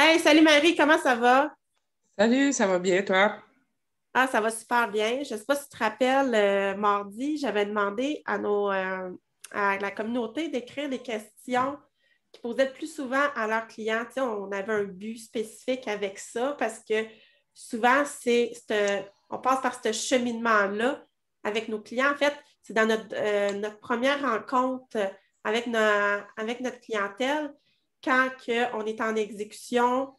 Hey, salut Marie, comment ça va? Salut, ça va bien, toi? Ah, ça va super bien. Je ne sais pas si tu te rappelles, mardi, j'avais demandé à la communauté d'écrire des questions qu'ils posaient le plus souvent à leurs clients. Tu sais, on avait un but spécifique avec ça parce que souvent, on passe par ce cheminement-là avec nos clients. En fait, c'est dans notre première rencontre avec notre clientèle quand on est en exécution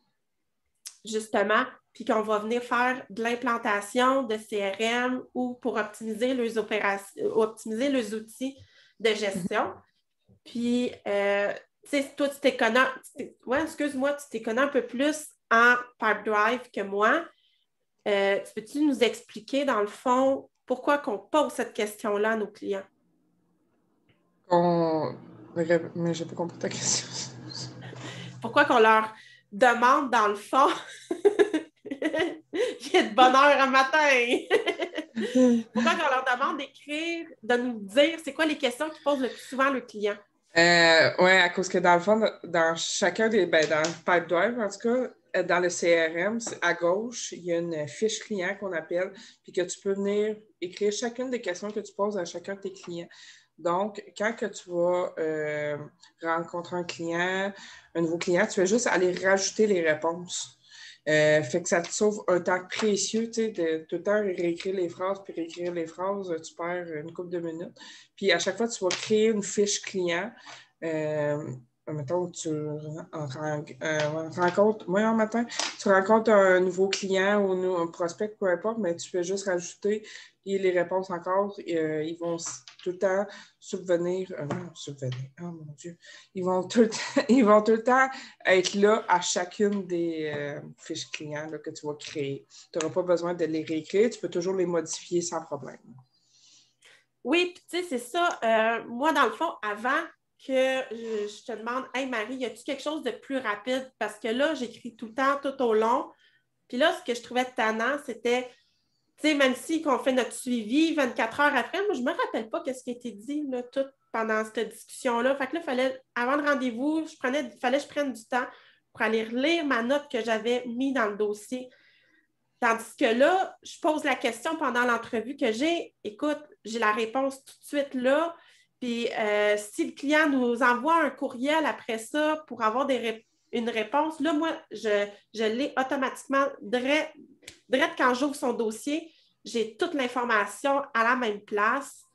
justement, puis qu'on va venir faire de l'implantation de CRM ou pour optimiser les opérations, optimiser les outils de gestion. Puis, tu sais, toi, tu t'es connu, ouais, excuse-moi, tu t'es connu un peu plus en Pipedrive que moi. Peux-tu nous expliquer, dans le fond, pourquoi qu'on pose cette question-là à nos clients? On... Mais j'ai pas compris ta question. Pourquoi qu'on leur demande, dans le fond, il y a de bonne heure un matin. Pourquoi qu'on leur demande d'écrire, de nous dire c'est quoi les questions qu'ils posent le plus souvent le client? Ouais, à cause que dans le fond, dans chacun des, dans le Pipedrive, en tout cas, dans le CRM, à gauche, il y a une fiche client qu'on appelle, puis que tu peux venir écrire chacune des questions que tu poses à chacun de tes clients. Donc, quand que tu vas rencontrer un client, un nouveau client, tu vas juste aller rajouter les réponses. Fait que ça te sauve un temps précieux, tu sais, de tout le temps réécrire les phrases, puis réécrire les phrases, tu perds une couple de minutes. Puis à chaque fois, tu vas créer une fiche client. Mettons, moi, un matin, tu rencontres un nouveau client ou un prospect, peu importe, mais tu peux juste rajouter et les réponses encore, ils vont tout le temps subvenir, oh mon Dieu, ils vont tout le temps, ils vont tout le temps être là à chacune des fiches clients là, que tu vas créer. Tu n'auras pas besoin de les réécrire, tu peux toujours les modifier sans problème. Oui, puis tu sais, c'est ça. Moi, dans le fond, avant que je te demande, hey Marie, y a-tu quelque chose de plus rapide? Parce que là, j'écris tout le temps, tout au long. Puis là, ce que je trouvais tannant, c'était, tu sais, même si on fait notre suivi 24 heures après, moi, je ne me rappelle pas ce qui a été dit là, tout pendant cette discussion-là. Fait que là, avant le rendez-vous, fallait que je prenne du temps pour aller relire ma note que j'avais mise dans le dossier. Tandis que là, je pose la question pendant l'entrevue que j'ai. Écoute, j'ai la réponse tout de suite là. Puis si le client nous envoie un courriel après ça pour avoir une réponse, là, moi, je l'ai automatiquement direct quand j'ouvre son dossier. J'ai toute l'information à la même place.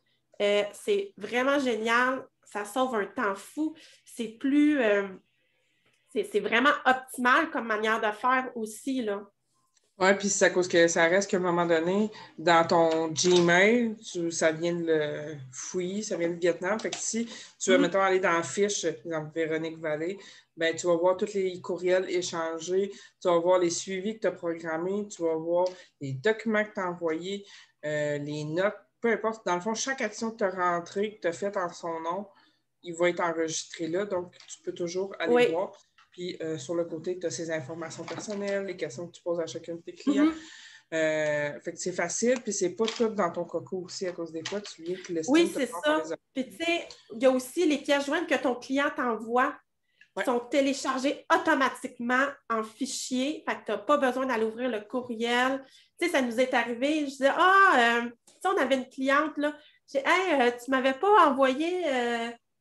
C'est vraiment génial. Ça sauve un temps fou. C'est plus. C'est vraiment optimal comme manière de faire aussi, là. Oui, puis c'est à cause que ça reste qu'à un moment donné, dans ton Gmail, ça vient de le fouiller, ça vient du Vietnam. Fait que si tu veux, mettons, aller dans la fiche, par exemple, Véronique Vallée, ben, tu vas voir tous les courriels échangés, tu vas voir les suivis que tu as programmés, tu vas voir les documents que tu as envoyés, les notes, peu importe. Dans le fond, chaque action que tu as rentrée, que tu as faite en son nom, il va être enregistré là. Donc, tu peux toujours aller Oui. voir. Puis sur le côté, tu as ces informations personnelles, les questions que tu poses à chacun de tes clients. Mm-hmm. Fait que c'est facile, puis c'est pas tout dans ton coco aussi, à cause des fois, tu viens que Oui, l'estime te c'est prend par ça. les oreilles. Puis, tu sais, il y a aussi les pièces jointes que ton client t'envoie qui Ouais. sont téléchargées automatiquement en fichier. Fait que tu n'as pas besoin d'aller ouvrir le courriel. Tu sais, ça nous est arrivé. Je disais, tu sais, on avait une cliente, là. J'ai dit, hey, tu ne m'avais pas envoyé,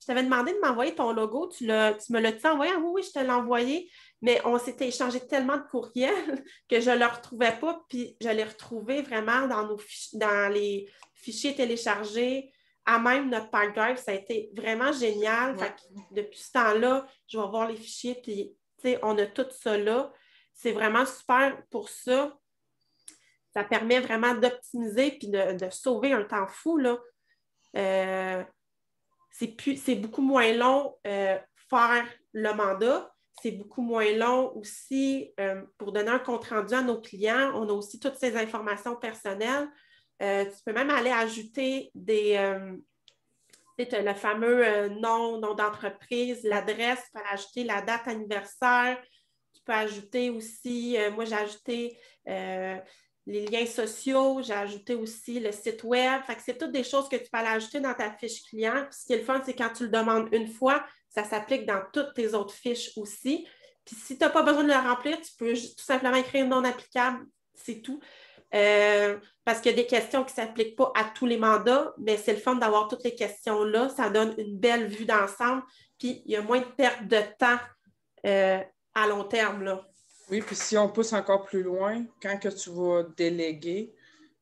je t'avais demandé de m'envoyer ton logo. Tu me l'as-tu envoyé? Ah, oui, oui, je te l'ai envoyé. Mais on s'était échangé tellement de courriels que je ne le retrouvais pas. Puis, je l'ai retrouvé vraiment dans les fichiers téléchargés à même notre Park Drive. Ça a été vraiment génial. Ouais. Fait que depuis ce temps-là, je vais voir les fichiers, puis on a tout ça là. C'est vraiment super pour ça. Ça permet vraiment d'optimiser puis de sauver un temps fou, là. Euh, c'est beaucoup moins long faire le mandat. C'est beaucoup moins long aussi pour donner un compte-rendu à nos clients. On a aussi toutes ces informations personnelles. Tu peux même aller ajouter le fameux nom d'entreprise, l'adresse, tu peux ajouter la date anniversaire. Tu peux ajouter aussi, moi j'ai ajouté les liens sociaux, j'ai ajouté aussi le site web. Fait que c'est toutes des choses que tu peux aller ajouter dans ta fiche client. Puis ce qui est le fun, c'est quand tu le demandes une fois, ça s'applique dans toutes tes autres fiches aussi. Puis si tu n'as pas besoin de le remplir, tu peux tout simplement écrire non applicable, c'est tout. Parce qu'il y a des questions qui ne s'appliquent pas à tous les mandats, mais c'est le fun d'avoir toutes les questions-là. Ça donne une belle vue d'ensemble, puis il y a moins de perte de temps à long terme, là. Oui, puis si on pousse encore plus loin, quand que tu vas déléguer,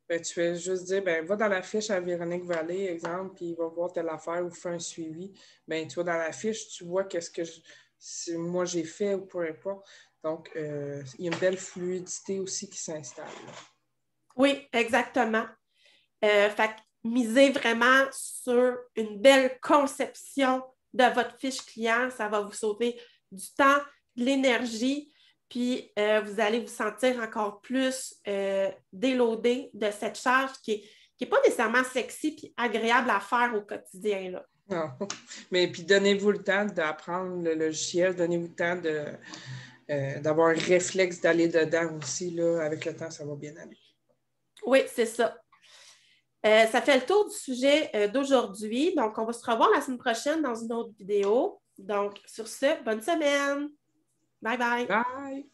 ben, tu vas juste dire, ben, va dans la fiche à Véronique Vallée, exemple, puis il va voir telle affaire ou faire un suivi. Ben, tu vas dans la fiche, tu vois qu'est-ce que moi j'ai fait ou peu importe. Donc, il y a une belle fluidité aussi qui s'installe. Oui, exactement. Fait que misez vraiment sur une belle conception de votre fiche client. Ça va vous sauver du temps, de l'énergie, puis vous allez vous sentir encore plus déloadé de cette charge qui est pas nécessairement sexy puis agréable à faire au quotidien, là. Non. Mais puis donnez-vous le temps d'apprendre le logiciel, donnez-vous le temps d'avoir un réflexe d'aller dedans aussi. Là. Avec le temps, ça va bien aller. Oui, c'est ça. Ça fait le tour du sujet d'aujourd'hui. Donc, on va se revoir la semaine prochaine dans une autre vidéo. Donc, sur ce, bonne semaine. Bye bye. Bye!